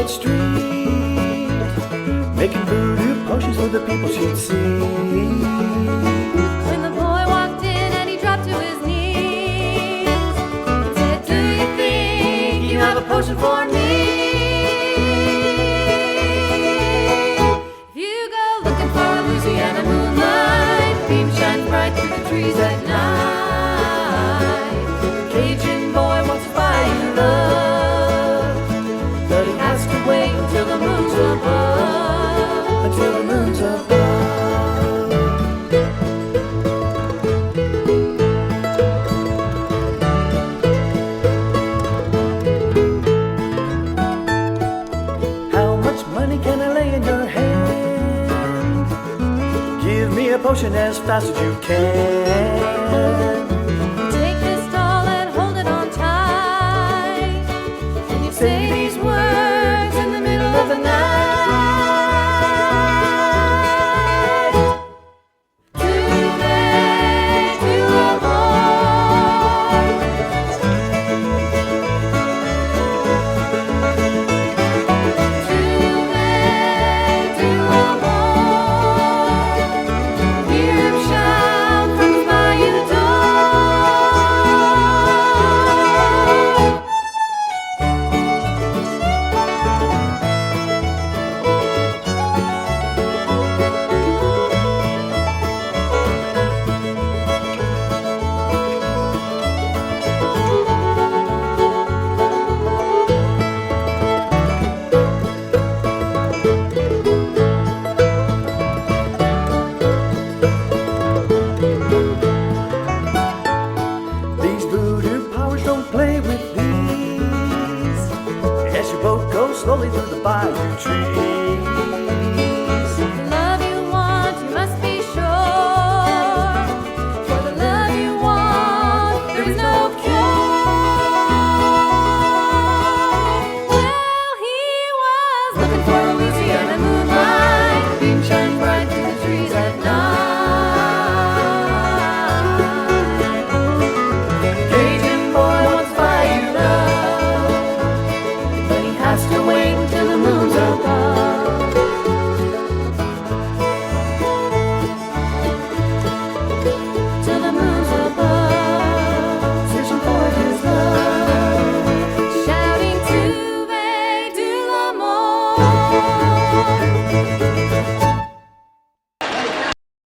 quiet street, making voodoo potions for the people she'd see. When the boy walked in and he dropped to his knees, he said, "Do you think you have a potion for me?" If you go looking for a Louisiana moonlight, beam shines bright through the trees at night. The Cajun boy wants to buy you love, but he has to wait until the moon's above. Until the moon's above. How much money can I lay in your hand? Give me a potion as fast as you can.